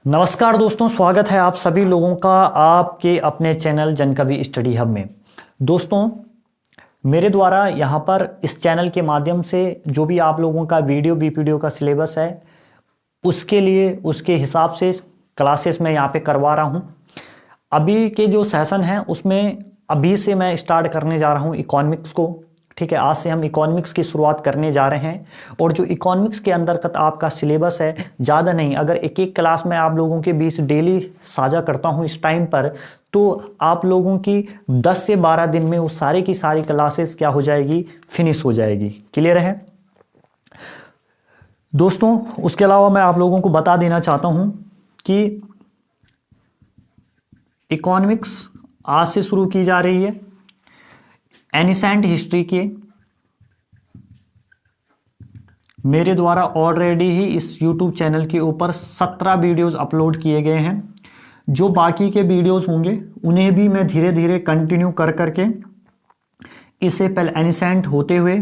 नमस्कार दोस्तों, स्वागत है आप सभी लोगों का आपके अपने चैनल जनकवि स्टडी हब में। दोस्तों, मेरे द्वारा यहाँ पर इस चैनल के माध्यम से जो भी आप लोगों का वीडियो का सिलेबस है उसके लिए उसके हिसाब से क्लासेस मैं यहाँ पे करवा रहा हूँ। अभी के जो सेशन हैं उसमें अभी से मैं स्टार्ट करने जा रहा हूँ इकोनॉमिक्स को। ठीक है, आज से हम इकोनॉमिक्स की शुरुआत करने जा रहे हैं। और जो इकोनॉमिक्स के अंतर्गत आपका सिलेबस है, ज़्यादा नहीं, अगर एक एक क्लास में आप लोगों के बीच डेली साझा करता हूँ इस टाइम पर, तो आप लोगों की 10 से 12 दिन में वो सारी की सारी क्लासेस क्या हो जाएगी, फिनिश हो जाएगी। क्लियर है दोस्तों? उसके अलावा मैं आप लोगों को बता देना चाहता हूँ कि इकोनॉमिक्स आज से शुरू की जा रही है। एनिसेंट हिस्ट्री के मेरे द्वारा ऑलरेडी ही इस YouTube चैनल के ऊपर 17 वीडियोस अपलोड किए गए हैं। जो बाकी के वीडियोस होंगे उन्हें भी मैं धीरे धीरे कंटिन्यू कर करके इसे पहले एनिसेंट होते हुए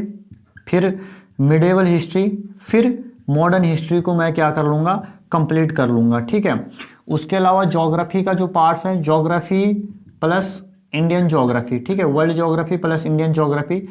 फिर मिडेवल हिस्ट्री फिर मॉडर्न हिस्ट्री को मैं क्या कर लूँगा, कंप्लीट कर लूँगा। ठीक है, उसके अलावा ज्योग्राफी का जो पार्ट्स है, ज्योग्राफी प्लस इंडियन ज्योग्राफी, ठीक है, world geography plus Indian geography,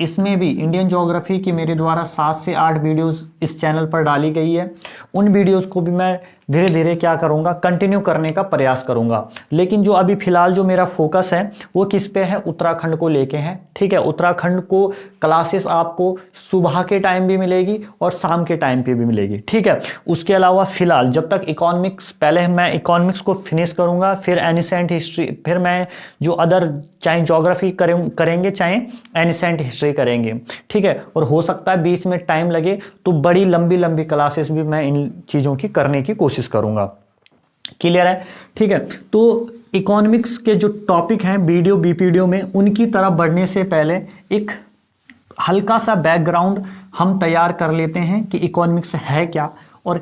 इसमें भी इंडियन ज्योग्राफी की मेरे द्वारा 7 से 8 वीडियोस इस चैनल पर डाली गई है। उन वीडियोस को भी मैं धीरे धीरे क्या करूंगा, कंटिन्यू करने का प्रयास करूंगा। लेकिन जो अभी फिलहाल जो मेरा फोकस है वो किस पे है, उत्तराखंड को लेके है। ठीक है, उत्तराखंड को क्लासेस आपको सुबह के टाइम भी मिलेगी और शाम के टाइम पे भी मिलेगी। ठीक है, उसके अलावा फिलहाल जब तक इकोनॉमिक्स, पहले मैं इकोनॉमिक्स को फिनिश करूंगा, फिर एनिसेंट हिस्ट्री, फिर मैं जो अदर चाहे ज्योग्राफी करेंगे चाहे एनिसेंट हिस्ट्री करेंगे। ठीक है, और हो सकता है बीच में टाइम लगे तो बड़ी लंबी लंबी क्लासेस भी मैं इन चीज़ों की करने की कोशिश करूंगा। क्लियर है? ठीक है, तो इकोनॉमिक्स के जो टॉपिक हैं वीडियो में, उनकी तरफ बढ़ने से पहले एक हल्का सा बैकग्राउंड हम तैयार कर लेते हैं कि इकोनॉमिक्स है क्या और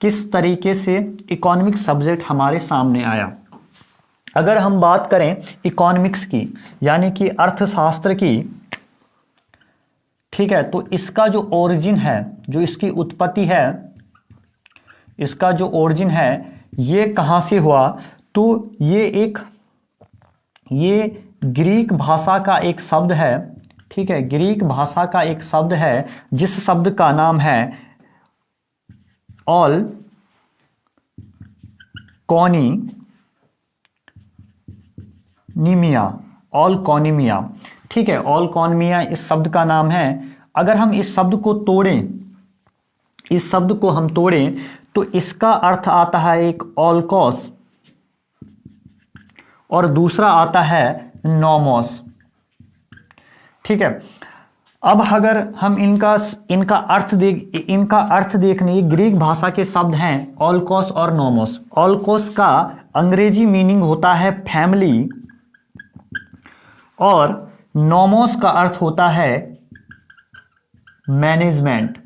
किस तरीके से इकोनॉमिक्स सब्जेक्ट हमारे सामने आया। अगर हम बात करें इकोनॉमिक्स की, यानी कि अर्थशास्त्र की, ठीक है, तो इसका जो ओरिजिन है, जो इसकी उत्पत्ति है, इसका जो ओरिजिन है ये कहां से हुआ, तो ये ग्रीक भाषा का एक शब्द है। ठीक है, ग्रीक भाषा का एक शब्द है जिस शब्द का नाम है ऑल कॉनिमिया। ठीक है, ऑल कॉनिमिया इस शब्द का नाम है। अगर हम इस शब्द को तोड़ें, इस शब्द को हम तोड़ें तो इसका अर्थ आता है एक ऑलकॉस और दूसरा आता है नोमोस। ठीक है, अब अगर हम इनका अर्थ देखने, ग्रीक भाषा के शब्द हैं ऑलकॉस और नोमोस। ऑलकॉस का अंग्रेजी मीनिंग होता है फैमिली और नोमोस का अर्थ होता है मैनेजमेंट।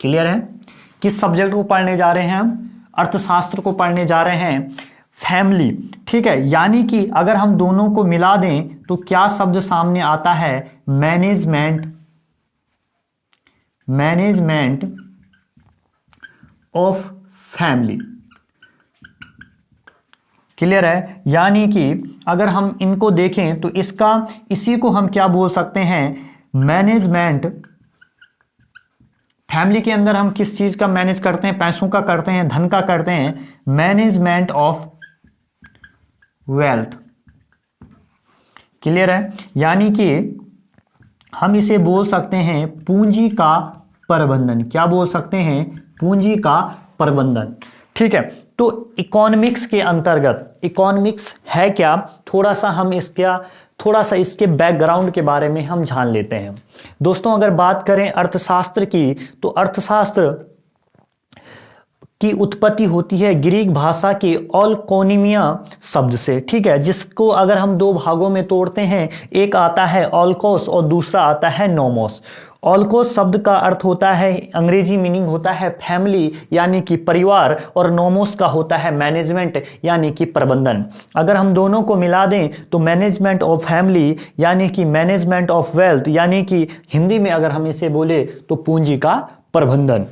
क्लियर है? किस सब्जेक्ट को पढ़ने जा रहे हैं हम? अर्थशास्त्र को पढ़ने जा रहे हैं, फैमिली। ठीक है, यानी कि अगर हम दोनों को मिला दें तो क्या शब्द सामने आता है, मैनेजमेंट ऑफ फैमिली। क्लियर है? यानी कि अगर हम इनको देखें तो इसी को हम क्या बोल सकते हैं, मैनेजमेंट। फैमिली के अंदर हम किस चीज का मैनेज करते हैं, पैसों का करते हैं, धन का करते हैं, मैनेजमेंट ऑफ वेल्थ। क्लियर है? यानी कि हम इसे बोल सकते हैं पूंजी का प्रबंधन। क्या बोल सकते हैं? पूंजी का प्रबंधन। ठीक है, तो इकोनॉमिक्स के अंतर्गत इकोनॉमिक्स है क्या, थोड़ा सा इसके बैकग्राउंड के बारे में हम जान लेते हैं। दोस्तों, अगर बात करें अर्थशास्त्र की, तो अर्थशास्त्र की उत्पत्ति होती है ग्रीक भाषा के ऑलकोनिमिया शब्द से। ठीक है, जिसको अगर हम दो भागों में तोड़ते हैं, एक आता है ऑलकोस और दूसरा आता है नोमोस। ऑलकोस शब्द का अर्थ होता है, अंग्रेजी मीनिंग होता है फैमिली यानी कि परिवार, और नोमोस का होता है मैनेजमेंट यानी कि प्रबंधन। अगर हम दोनों को मिला दें तो मैनेजमेंट ऑफ फैमिली यानी कि मैनेजमेंट ऑफ वेल्थ, यानी कि हिंदी में अगर हम इसे बोले तो पूंजी का प्रबंधन।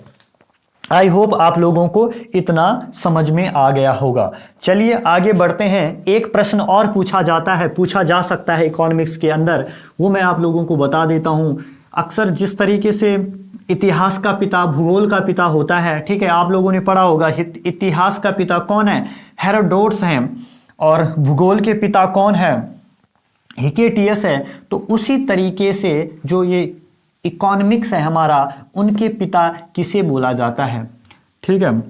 आई होप आप लोगों को इतना समझ में आ गया होगा। चलिए आगे बढ़ते हैं। एक प्रश्न और पूछा जा सकता है इकोनॉमिक्स के अंदर, वो मैं आप लोगों को बता देता हूं। अक्सर जिस तरीके से इतिहास का पिता भूगोल का पिता होता है, ठीक है, आप लोगों ने पढ़ा होगा इतिहास का पिता कौन है, हेरोडोटस हैं, और भूगोल के पिता कौन है, हिकेटियस है। तो उसी तरीके से जो ये इकोनॉमिक्स है हमारा, उनके पिता किसे बोला जाता है, ठीक है,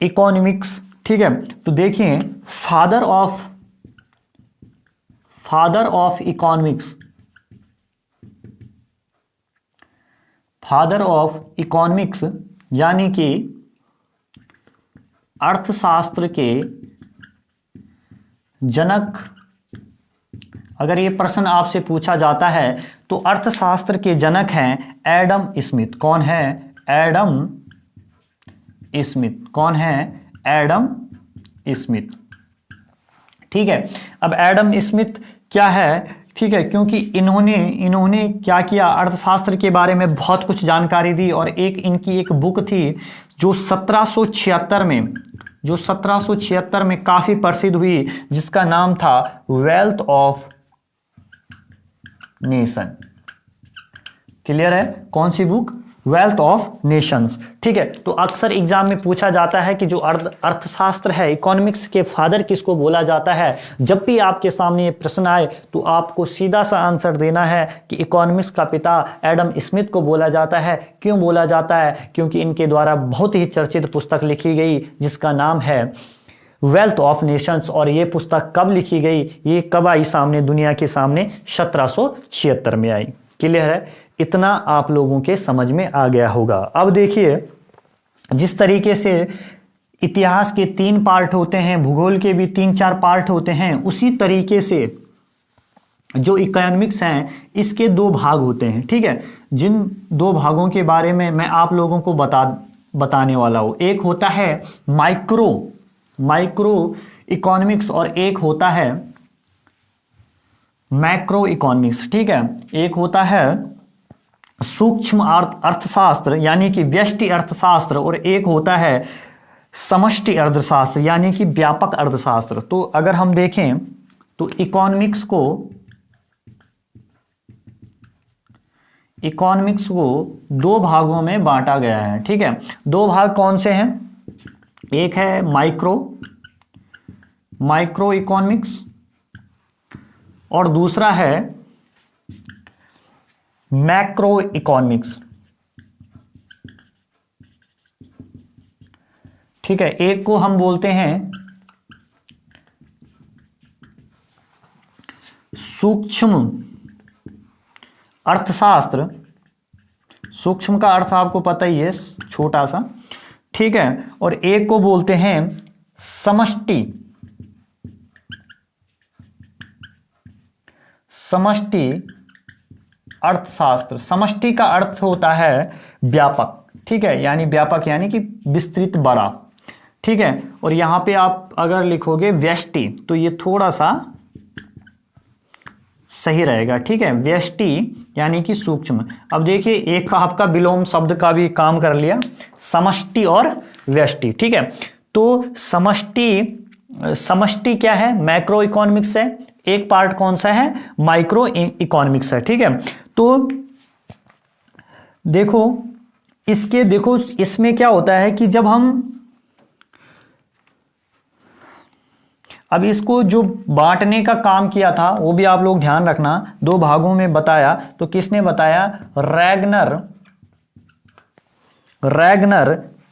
इकोनॉमिक्स, ठीक है। तो देखिए father of economics, father of economics यानी कि अर्थशास्त्र के जनक, अगर ये प्रश्न आपसे पूछा जाता है तो अर्थशास्त्र के जनक हैं एडम स्मिथ। कौन है? Adam Smith. कौन है? एडम स्मिथ, ठीक है। अब एडम स्मिथ क्या है, ठीक है, क्योंकि इन्होंने क्या किया, अर्थशास्त्र के बारे में बहुत कुछ जानकारी दी, और इनकी एक बुक थी जो 1776 में काफी प्रसिद्ध हुई, जिसका नाम था वेल्थ ऑफ नेशन। क्लियर है? कौन सी बुक? वेल्थ ऑफ नेशंस, ठीक है। तो अक्सर एग्जाम में पूछा जाता है कि जो अर्थशास्त्र है, इकोनॉमिक्स के फादर किसको बोला जाता है। जब भी आपके सामने ये प्रश्न आए तो आपको सीधा सा आंसर देना है कि इकोनॉमिक्स का पिता एडम स्मिथ को बोला जाता है। क्यों बोला जाता है? क्योंकि इनके द्वारा बहुत ही चर्चित पुस्तक लिखी गई जिसका नाम है वेल्थ ऑफ नेशंस। और ये पुस्तक कब लिखी गई, ये कब आई सामने, दुनिया के सामने 1776 में आई। क्लियर है? इतना आप लोगों के समझ में आ गया होगा। अब देखिए, जिस तरीके से इतिहास के 3 पार्ट होते हैं, भूगोल के भी 3-4 पार्ट होते हैं, उसी तरीके से जो इकोनॉमिक्स हैं इसके 2 भाग होते हैं, ठीक है। जिन 2 भागों के बारे में मैं आप लोगों को बताने वाला हूं, एक होता है माइक्रो इकोनॉमिक्स और एक होता है मैक्रो इकोनॉमिक्स, ठीक है। एक होता है सूक्ष्म अर्थशास्त्र यानी कि व्यष्टि अर्थशास्त्र, और एक होता है समष्टि अर्थशास्त्र यानी कि व्यापक अर्थशास्त्र। तो अगर हम देखें तो इकोनॉमिक्स को 2 भागों में बांटा गया है, ठीक है। 2 भाग कौन से हैं? एक है माइक्रो इकोनॉमिक्स और दूसरा है मैक्रो इकोनॉमिक्स, ठीक है। एक को हम बोलते हैं सूक्ष्म अर्थशास्त्र। सूक्ष्म का अर्थ आपको पता ही है, छोटा सा, ठीक है। और एक को बोलते हैं समष्टि अर्थशास्त्र। समष्टि का अर्थ होता है व्यापक, ठीक है, यानी व्यापक यानी कि विस्तृत, बड़ा, ठीक है। और यहां पे आप अगर लिखोगे व्यष्टि तो ये थोड़ा सा सही रहेगा, ठीक है। व्यष्टि यानी कि सूक्ष्म। अब देखिए, एक आपका विलोम शब्द का भी काम कर लिया, समष्टि और व्यष्टि, ठीक है। तो समष्टि क्या है? मैक्रो इकोनॉमिक्स है। एक पार्ट कौन सा है? माइक्रो इकोनॉमिक्स है, ठीक है। तो देखो इसमें क्या होता है कि जब हम अब इसको जो बांटने का काम किया था वो भी आप लोग ध्यान रखना, 2 भागों में बताया। तो किसने बताया? रैगनर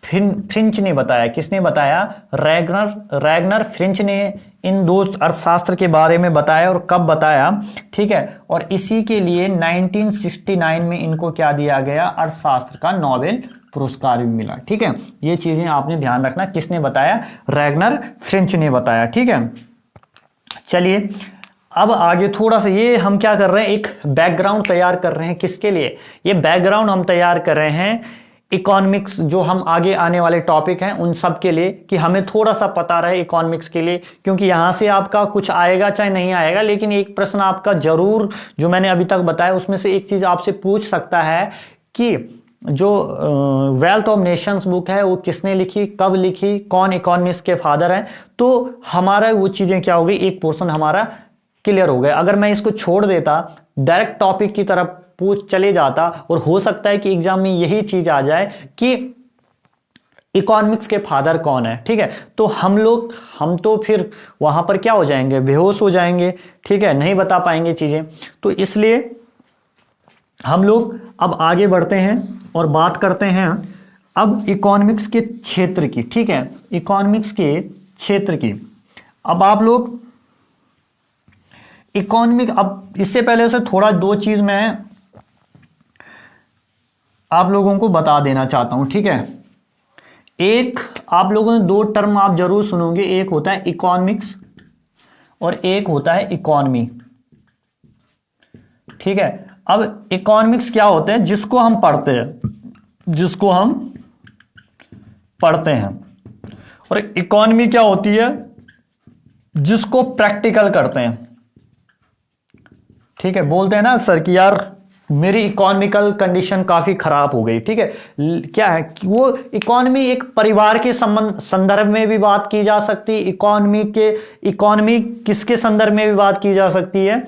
फ्रिंच ने बताया। किसने बताया? रैगनर फ्रिंच ने इन 2 अर्थशास्त्र के बारे में बताया। और कब बताया, ठीक है। और इसी के लिए 1969 में इनको क्या दिया गया? अर्थशास्त्र का नोबेल पुरस्कार भी मिला, ठीक है। ये चीजें आपने ध्यान रखना, किसने बताया? रैगनर फ्रिंच ने बताया, ठीक है। चलिए अब आगे थोड़ा सा, ये हम क्या कर रहे हैं, एक बैकग्राउंड तैयार कर रहे हैं। किसके लिए? ये बैकग्राउंड हम तैयार कर रहे हैं इकोनॉमिक्स, जो हम आगे आने वाले टॉपिक हैं उन सब के लिए, कि हमें थोड़ा सा पता रहे इकोनॉमिक्स के लिए। क्योंकि यहां से आपका कुछ आएगा चाहे नहीं आएगा, लेकिन एक प्रश्न आपका जरूर, जो मैंने अभी तक बताया उसमें से एक चीज आपसे पूछ सकता है कि जो वेल्थ ऑफ नेशंस बुक है वो किसने लिखी, कब लिखी, कौन इकोनॉमिस्ट के फादर हैं, तो हमारा वो चीज़ें क्या हो गई, एक पोर्शन हमारा क्लियर हो गया। अगर मैं इसको छोड़ देता, डायरेक्ट टॉपिक की तरफ पूछ चले जाता, और हो सकता है कि एग्जाम में यही चीज आ जाए कि इकोनॉमिक्स के फादर कौन है, ठीक है, तो हम तो फिर वहां पर क्या हो जाएंगे, बेहोश हो जाएंगे, ठीक है, नहीं बता पाएंगे चीजें। तो इसलिए हम लोग अब आगे बढ़ते हैं और बात करते हैं अब इकोनॉमिक्स के क्षेत्र की, ठीक है, इकोनॉमिक्स के क्षेत्र की। अब आप लोग इकोनॉमिक, अब इससे पहले से थोड़ा दो चीज मैं आप लोगों को बता देना चाहता हूं, ठीक है। एक आप लोगों ने दो टर्म आप जरूर सुनोगे, एक होता है इकोनॉमिक्स और एक होता है इकोनॉमी, ठीक है। अब इकोनॉमिक्स क्या होता है, जिसको हम पढ़ते हैं, और इकोनॉमी क्या होती है, जिसको प्रैक्टिकल करते हैं, ठीक है। बोलते हैं ना अक्सर कि यार मेरी इकोनॉमिकल कंडीशन काफी खराब हो गई, ठीक है। क्या है कि वो इकोनॉमी एक परिवार के संदर्भ में भी बात की जा सकती है, इकोनॉमी किसके संदर्भ में भी बात की जा सकती है,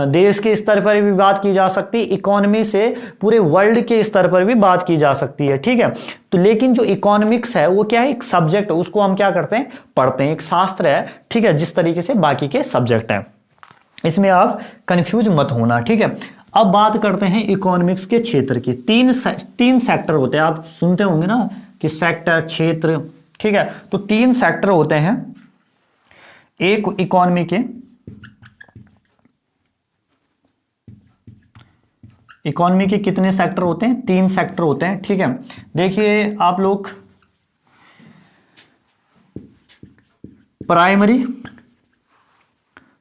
देश के स्तर पर भी बात की जा सकती है, इकोनॉमी से पूरे वर्ल्ड के स्तर पर भी बात की जा सकती है, ठीक है। तो लेकिन जो इकोनॉमिक्स है वो क्या है, एक सब्जेक्ट, उसको हम क्या करते हैं, पढ़ते हैं, एक शास्त्र है, ठीक है, जिस तरीके से बाकी के सब्जेक्ट हैं। इसमें आप कंफ्यूज मत होना, ठीक है। अब बात करते हैं इकोनॉमिक्स के क्षेत्र की। तीन सेक्टर होते हैं, आप सुनते होंगे ना कि सेक्टर, क्षेत्र, ठीक है। तो तीन सेक्टर होते हैं, एक इकोनॉमी के, इकोनॉमी के कितने सेक्टर होते हैं, तीन सेक्टर होते हैं, ठीक है। देखिए आप लोग, प्राइमरी,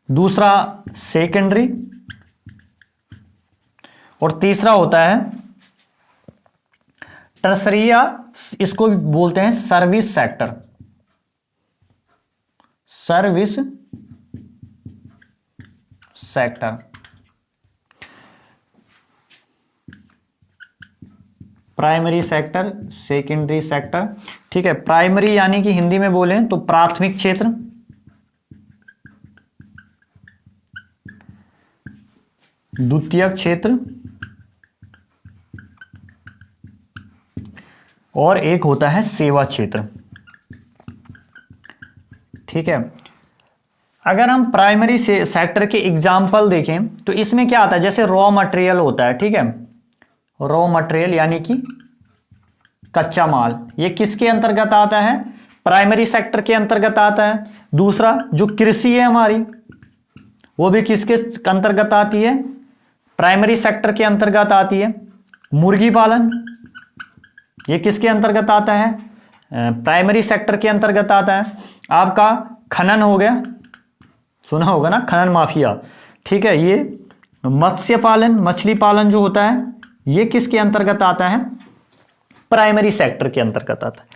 दूसरा सेकेंडरी, और तीसरा होता है टर्सरी, या इसको बोलते हैं service sector, service sector. Primary sector, secondary sector, ठीक है। प्राइमरी यानी कि हिंदी में बोलें तो प्राथमिक क्षेत्र, द्वितीयक क्षेत्र, और एक होता है सेवा क्षेत्र, ठीक है। अगर हम प्राइमरी से सेक्टर के एग्जाम्पल देखें तो इसमें क्या आता है, जैसे रॉ मटेरियल होता है, ठीक है, रॉ मटेरियल यानी कि कच्चा माल, ये किसके अंतर्गत आता है, प्राइमरी सेक्टर के अंतर्गत आता है। दूसरा जो कृषि है हमारी, वो भी किसके अंतर्गत आती है, प्राइमरी सेक्टर के अंतर्गत आती है। मुर्गी पालन, ये किसके अंतर्गत आता है, प्राइमरी सेक्टर के अंतर्गत आता है। आपका खनन हो गया, सुना होगा ना, खनन माफिया, ठीक है। ये मत्स्य पालन, मछली पालन जो होता है, ये किसके अंतर्गत आता है, प्राइमरी सेक्टर के अंतर्गत आता है।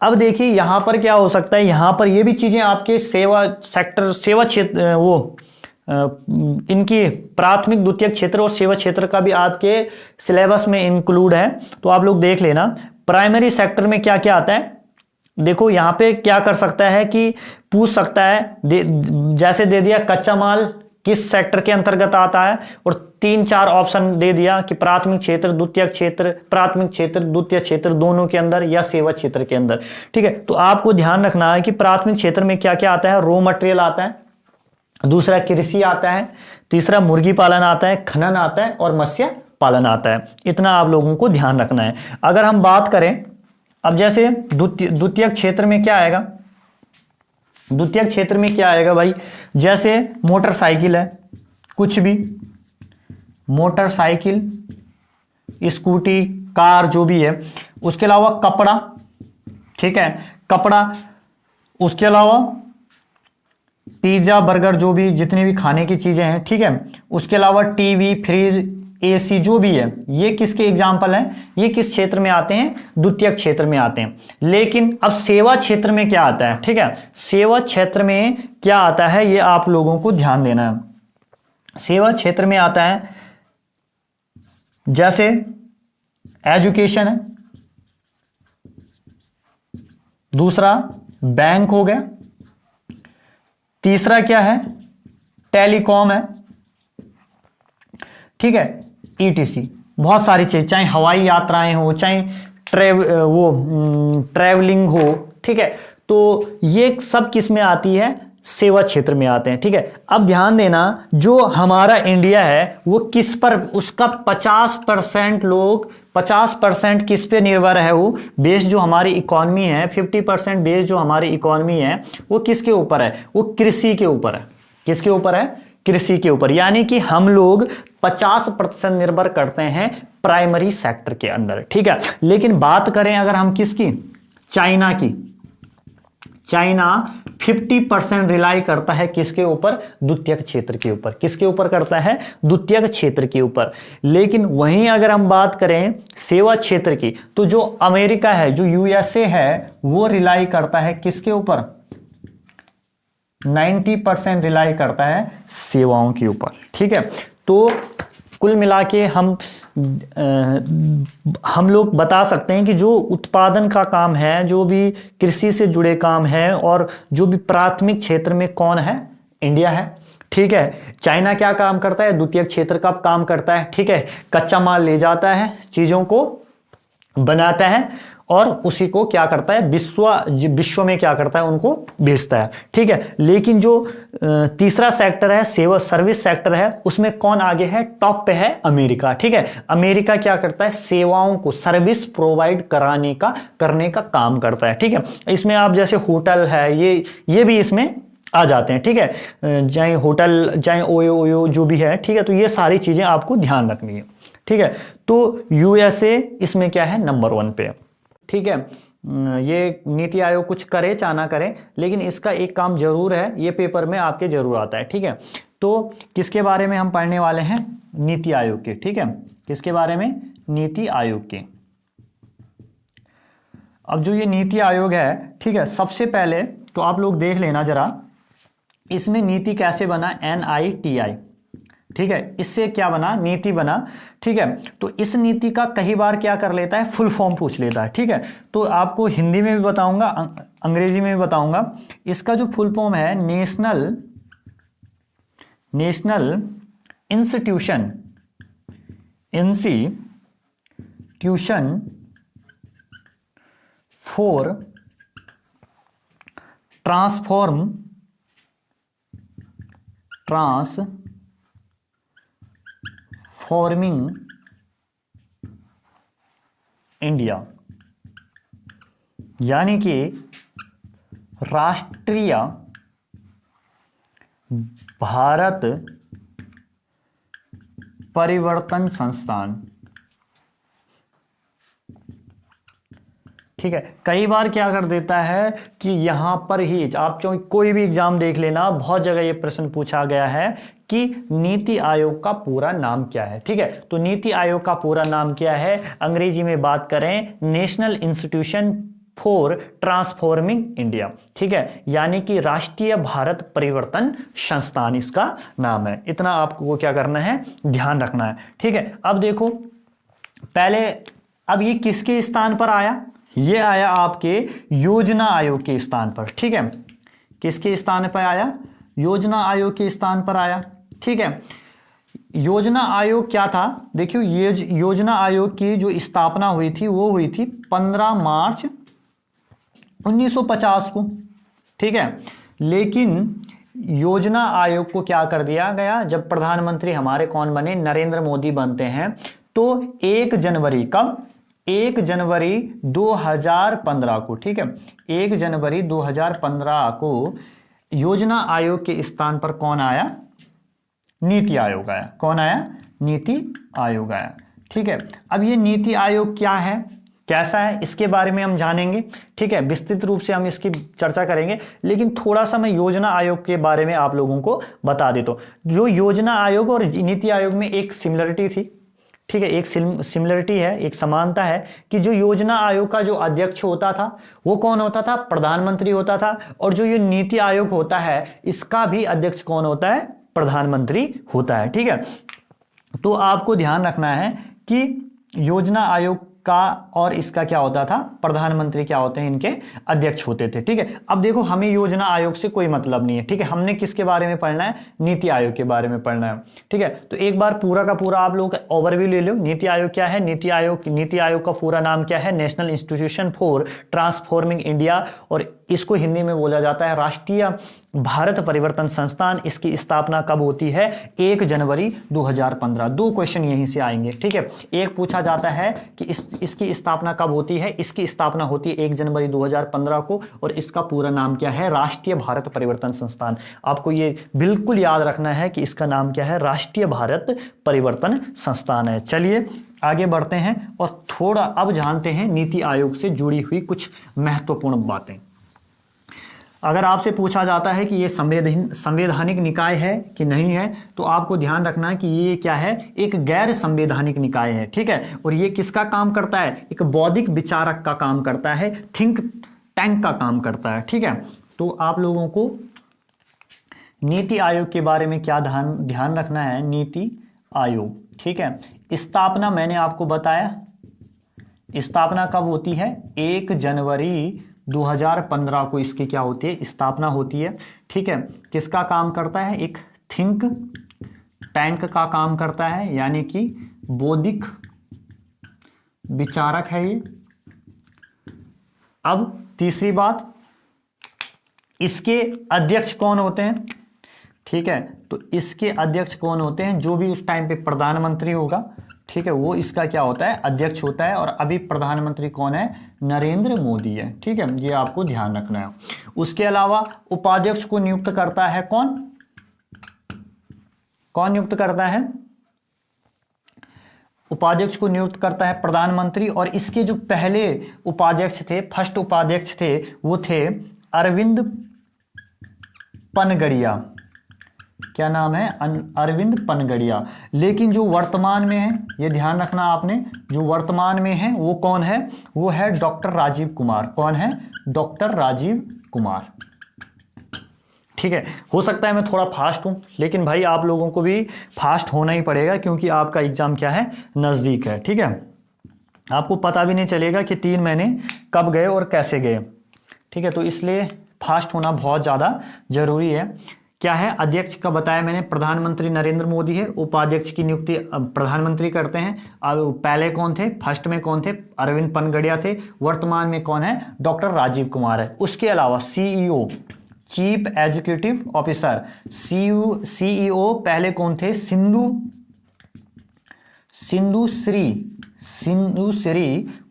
अब देखिए यहां पर क्या हो सकता है, यहां पर ये भी चीजें आपके सेवा सेक्टर, सेवा क्षेत्र, वो इनकी प्राथमिक, द्वितीयक क्षेत्र और सेवा क्षेत्र का भी आपके सिलेबस में इंक्लूड है, तो आप लोग देख लेना। प्राइमरी सेक्टर में क्या क्या आता है, देखो यहां पे क्या कर सकता है कि पूछ सकता है, जैसे दे दिया कच्चा माल किस सेक्टर के अंतर्गत आता है, और 3-4 ऑप्शन दे दिया कि प्राथमिक क्षेत्र, द्वितीयक क्षेत्र, प्राथमिक क्षेत्र, द्वितीय क्षेत्र दोनों के अंदर, या सेवा क्षेत्र के अंदर, ठीक है। तो आपको ध्यान रखना है कि प्राथमिक क्षेत्र में क्या क्या आता है, रॉ मटेरियल आता है, दूसरा कृषि आता है, तीसरा मुर्गी पालन आता है, खनन आता है, और मत्स्य पालन आता है। इतना आप लोगों को ध्यान रखना है। अगर हम बात करें अब जैसे द्वितीयक क्षेत्र में क्या आएगा, द्वितीयक क्षेत्र में क्या आएगा भाई, जैसे मोटरसाइकिल है, कुछ भी मोटरसाइकिल, स्कूटी, कार जो भी है, उसके अलावा कपड़ा, ठीक है, कपड़ा, उसके अलावा पिज्जा, बर्गर, जो भी जितनी भी खाने की चीजें हैं, ठीक है, उसके अलावा टीवी, फ्रिज, एसी जो भी है, ये किसके एग्जाम्पल हैं, ये किस क्षेत्र में आते हैं, द्वितीयक क्षेत्र में आते हैं। लेकिन अब सेवा क्षेत्र में क्या आता है, ठीक है, सेवा क्षेत्र में क्या आता है, ये आप लोगों को ध्यान देना है। सेवा क्षेत्र में आता है जैसे एजुकेशन है, दूसरा बैंक हो गया, तीसरा क्या है, टेलीकॉम है, ठीक है, ईटीसी। बहुत सारी चीज, चाहे हवाई यात्राएं हो, चाहे ट्रेवलिंग हो, ठीक है, तो ये सब किस में आती है, सेवा क्षेत्र में आते हैं, ठीक है। अब ध्यान देना, जो हमारा इंडिया है वो किस पर, उसका 50% लोग, 50% किस पे निर्भर है, वो बेस जो हमारी इकोनॉमी है, 50% बेस जो हमारी इकोनॉमी है वो किसके ऊपर है, वो कृषि के ऊपर है। किसके ऊपर है, कृषि के ऊपर। यानी कि हम लोग 50% निर्भर करते हैं प्राइमरी सेक्टर के अंदर, ठीक है। लेकिन बात करें अगर हम किसकी, चाइना की, चाइना 50% रिलाई करता है किसके ऊपर, द्वितीयक क्षेत्र के ऊपर। किसके ऊपर करता है, द्वितीयक क्षेत्र के ऊपर। लेकिन वहीं अगर हम बात करें सेवा क्षेत्र की, तो जो अमेरिका है, जो यूएसए है, वो रिलाई करता है किसके ऊपर, 90% रिलाई करता है सेवाओं के ऊपर, ठीक है। तो कुल मिला के हम लोग बता सकते हैं कि जो उत्पादन का काम है, जो भी कृषि से जुड़े काम है, और जो भी प्राथमिक क्षेत्र में कौन है, इंडिया है, ठीक है। चाइना क्या काम करता है, द्वितीयक क्षेत्र का काम करता है, ठीक है। कच्चा माल ले जाता है, चीजों को बनाता है, और उसी को क्या करता है, विश्व में क्या करता है, उनको बेचता है, ठीक है। लेकिन जो तीसरा सेक्टर है, सेवा सर्विस सेक्टर है, उसमें कौन आगे है, टॉप पे है अमेरिका, ठीक है। अमेरिका क्या करता है, सेवाओं को, सर्विस प्रोवाइड करने का काम करता है, ठीक है। इसमें आप जैसे होटल है, ये भी इसमें आ जाते हैं, ठीक है। चाहे होटल, चाहे ओयो जो भी है, ठीक है। तो ये सारी चीजें आपको ध्यान रखनी है, ठीक है। तो यूएसए इसमें क्या है, नंबर 1 पे, ठीक है। ये नीति आयोग कुछ करे चाहे ना करे, लेकिन इसका एक काम जरूर है, ये पेपर में आपके जरूर आता है, ठीक है। तो किसके बारे में हम पढ़ने वाले हैं, नीति आयोग के, ठीक है। किसके बारे में, नीति आयोग के। अब जो ये नीति आयोग है, ठीक है, सबसे पहले तो आप लोग देख लेना जरा, इसमें नीति कैसे बना, NITI, ठीक है। इससे क्या बना, नीति बना, ठीक है। तो इस नीति का कई बार क्या कर लेता है, फुल फॉर्म पूछ लेता है, ठीक है। तो आपको हिंदी में भी बताऊंगा, अंग्रेजी में भी बताऊंगा। इसका जो फुल फॉर्म है, national institution for transforming India, यानी कि राष्ट्रीय भारत परिवर्तन संस्थान, ठीक है। कई बार क्या कर देता है कि यहां पर ही आप कोई भी एग्जाम देख लेना, बहुत जगह ये प्रश्न पूछा गया है कि नीति आयोग का पूरा नाम क्या है, ठीक है। तो नीति आयोग का पूरा नाम क्या है, अंग्रेजी में बात करें, national institution for transforming India, ठीक है। यानी कि राष्ट्रीय भारत परिवर्तन संस्थान इसका नाम है। इतना आपको क्या करना है, ध्यान रखना है, ठीक है। अब देखो, पहले अब ये किसके स्थान पर आया, ये आया आपके योजना आयोग के स्थान पर, ठीक है। किसके स्थान पर आया, योजना आयोग के स्थान पर आया, ठीक है। योजना आयोग क्या था, देखियो, ये योजना आयोग की जो स्थापना हुई थी वो हुई थी 15 मार्च 1950 को, ठीक है। लेकिन योजना आयोग को क्या कर दिया गया, जब प्रधानमंत्री हमारे कौन बने, नरेंद्र मोदी बनते हैं, तो 1 जनवरी, कब, 1 जनवरी 2015 को, ठीक है। 1 जनवरी 2015 को योजना आयोग के स्थान पर कौन आया, नीति आयोग आया। कौन आया, नीति आयोग आया, ठीक है। अब ये नीति आयोग क्या है, कैसा है, इसके बारे में हम जानेंगे, ठीक है। विस्तृत रूप से हम इसकी चर्चा करेंगे, लेकिन थोड़ा सा मैं योजना आयोग के बारे में आप लोगों को बता देता हूं। जो योजना आयोग और नीति आयोग में एक सिमिलरिटी थी, ठीक है, एक सिमिलरिटी है, एक समानता है कि जो योजना आयोग का जो अध्यक्ष होता था वो कौन होता था, प्रधानमंत्री होता था। और जो ये नीति आयोग होता है इसका भी अध्यक्ष कौन होता है, प्रधानमंत्री होता है, ठीक है। तो आपको ध्यान रखना है कि योजना आयोग का और इसका क्या होता था, प्रधानमंत्री क्या होते हैं, इनके अध्यक्ष होते थे। ठीक है, अब देखो हमें योजना आयोग से कोई मतलब नहीं है। ठीक है, हमने किसके बारे में पढ़ना है, नीति आयोग के बारे में पढ़ना है। ठीक है, तो एक बार पूरा का पूरा आप लोग ओवरव्यू ले लो। नीति आयोग क्या है, नीति आयोग का पूरा नाम क्या है, national institution for transforming India, और इसको हिंदी में बोला जाता है राष्ट्रीय भारत परिवर्तन संस्थान। इसकी स्थापना कब होती है, 1 जनवरी 2015। 2 क्वेश्चन यहीं से आएंगे। ठीक है, एक पूछा जाता है कि इसकी स्थापना कब होती है, इसकी स्थापना होती है 1 जनवरी 2015 को, और इसका पूरा नाम क्या है, राष्ट्रीय भारत परिवर्तन संस्थान। आपको ये बिल्कुल याद रखना है कि इसका नाम क्या है, राष्ट्रीय भारत परिवर्तन संस्थान है। चलिए आगे बढ़ते हैं और थोड़ा अब जानते हैं नीति आयोग से जुड़ी हुई कुछ महत्वपूर्ण बातें। अगर आपसे पूछा जाता है कि ये संवैधानिक निकाय है कि नहीं है, तो आपको ध्यान रखना है कि ये क्या है, एक गैर संवैधानिक निकाय है। ठीक है, और ये किसका काम करता है, एक बौद्धिक विचारक का काम करता है, थिंक टैंक का काम करता है। ठीक है, तो आप लोगों को नीति आयोग के बारे में क्या ध्यान रखना है, नीति आयोग। ठीक है, स्थापना मैंने आपको बताया, स्थापना कब होती है, 1 जनवरी 2015 को इसकी क्या होती है, स्थापना होती है। ठीक है, किसका काम करता है, एक थिंक टैंक का काम करता है, यानी कि बौद्धिक विचारक है ये। अब तीसरी बात, इसके अध्यक्ष कौन होते हैं। ठीक है, तो इसके अध्यक्ष कौन होते हैं, जो भी उस टाइम पे प्रधानमंत्री होगा, ठीक है, वो इसका क्या होता है, अध्यक्ष होता है। और अभी प्रधानमंत्री कौन है, नरेंद्र मोदी है। ठीक है, ये आपको ध्यान रखना है। उसके अलावा उपाध्यक्ष को नियुक्त करता है कौन नियुक्त करता है, उपाध्यक्ष को नियुक्त करता है प्रधानमंत्री। और इसके जो पहले उपाध्यक्ष थे, फर्स्ट उपाध्यक्ष थे, वो थे अरविंद पनगड़िया। क्या नाम है, अरविंद पनगड़िया। लेकिन जो वर्तमान में है, ये ध्यान रखना आपने, जो वर्तमान में है वो कौन है, वो है डॉक्टर राजीव कुमार। कौन है, डॉक्टर राजीव कुमार। ठीक है, हो सकता है मैं थोड़ा फास्ट हूं, लेकिन भाई आप लोगों को भी फास्ट होना ही पड़ेगा, क्योंकि आपका एग्जाम क्या है, नजदीक है। ठीक है, आपको पता भी नहीं चलेगा कि 3 महीने कब गए और कैसे गए। ठीक है, तो इसलिए फास्ट होना बहुत ज्यादा जरूरी है। क्या है, अध्यक्ष का बताया मैंने, प्रधानमंत्री नरेंद्र मोदी है। उपाध्यक्ष की नियुक्ति प्रधानमंत्री करते हैं। अब पहले कौन थे, फर्स्ट में कौन थे, अरविंद पनगड़िया थे। वर्तमान में कौन है, डॉक्टर राजीव कुमार है। उसके अलावा CEO, chief executive officer, CEO पहले कौन थे, सिंधु श्री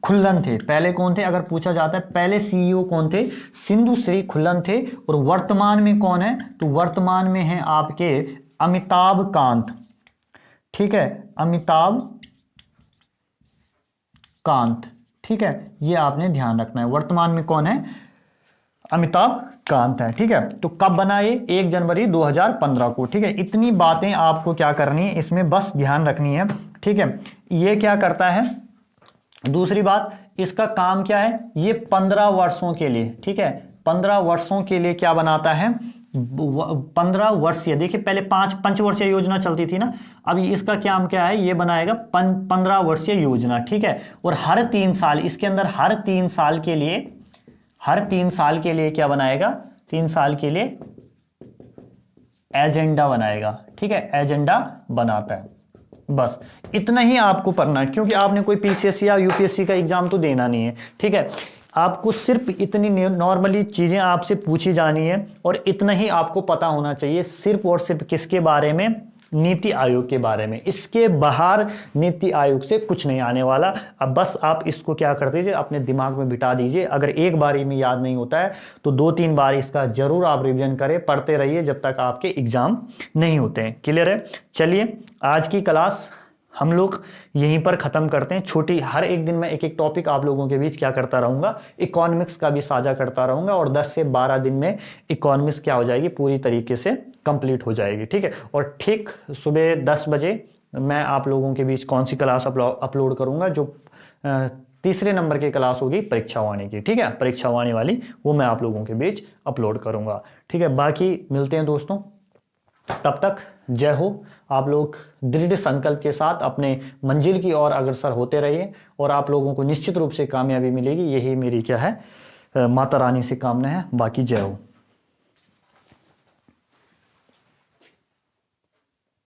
खुल्लन थे। पहले कौन थे, अगर पूछा जाता है पहले सीईओ कौन थे, सिंधु श्री खुल्लन थे। और वर्तमान में कौन है, तो वर्तमान में है आपके अमिताभ कांत। ठीक है, अमिताभ कांत। ठीक है, ये आपने ध्यान रखना है, वर्तमान में कौन है, अमिताभ कांत है। ठीक है, तो कब बना ये, 1 जनवरी 2015 को। ठीक है, इतनी बातें आपको क्या करनी है, इसमें बस ध्यान रखनी है। ठीक है, ये क्या करता है, दूसरी बात, इसका काम क्या है, ये 15 वर्षों के लिए, ठीक है, 15 वर्षों के लिए क्या बनाता है, 15 वर्षीय, देखिए पहले 5 पंचवर्षीय योजना चलती थी ना, अब इसका काम क्या है, ये बनाएगा 15 वर्षीय योजना। ठीक है, और हर 3 साल, इसके अंदर हर 3 साल के लिए क्या बनाएगा, 3 साल के लिए एजेंडा बनाएगा। ठीक है, एजेंडा बनाता है। बस इतना ही आपको पढ़ना है, क्योंकि आपने कोई पीसीएससी या यूपीएससी का एग्जाम तो देना नहीं है। ठीक है, आपको सिर्फ इतनी नॉर्मली चीजें आपसे पूछी जानी है, और इतना ही आपको पता होना चाहिए, सिर्फ और सिर्फ किसके बारे में, नीति आयोग के बारे में। इसके बाहर नीति आयोग से कुछ नहीं आने वाला। अब बस आप इसको क्या कर दीजिए, अपने दिमाग में बिठा दीजिए। अगर एक बारी में याद नहीं होता है तो 2-3 बार इसका जरूर आप रिवीजन करें, पढ़ते रहिए जब तक आपके एग्जाम नहीं होते हैं। क्लियर है? चलिए आज की क्लास हम लोग यहीं पर ख़त्म करते हैं। छोटी हर एक दिन में एक एक टॉपिक आप लोगों के बीच क्या करता रहूँगा, इकोनॉमिक्स का भी साझा करता रहूँगा, और 10 से 12 दिन में इकोनॉमिक्स क्या हो जाएगी, पूरी तरीके से कंप्लीट हो जाएगी। ठीक है, और ठीक सुबह 10 बजे मैं आप लोगों के बीच कौन सी क्लास अपलोड करूँगा, जो तीसरे नंबर की क्लास होगी परीक्षावाणी की। ठीक है, परीक्षावाणी वाली वो मैं आप लोगों के बीच अपलोड करूँगा। ठीक है, बाकी मिलते हैं दोस्तों, तब तक जय हो। आप लोग दृढ़ संकल्प के साथ अपने मंजिल की ओर अग्रसर होते रहिए और आप लोगों को निश्चित रूप से कामयाबी मिलेगी। यही मेरी क्या है माता रानी से कामना है। बाकी जय हो।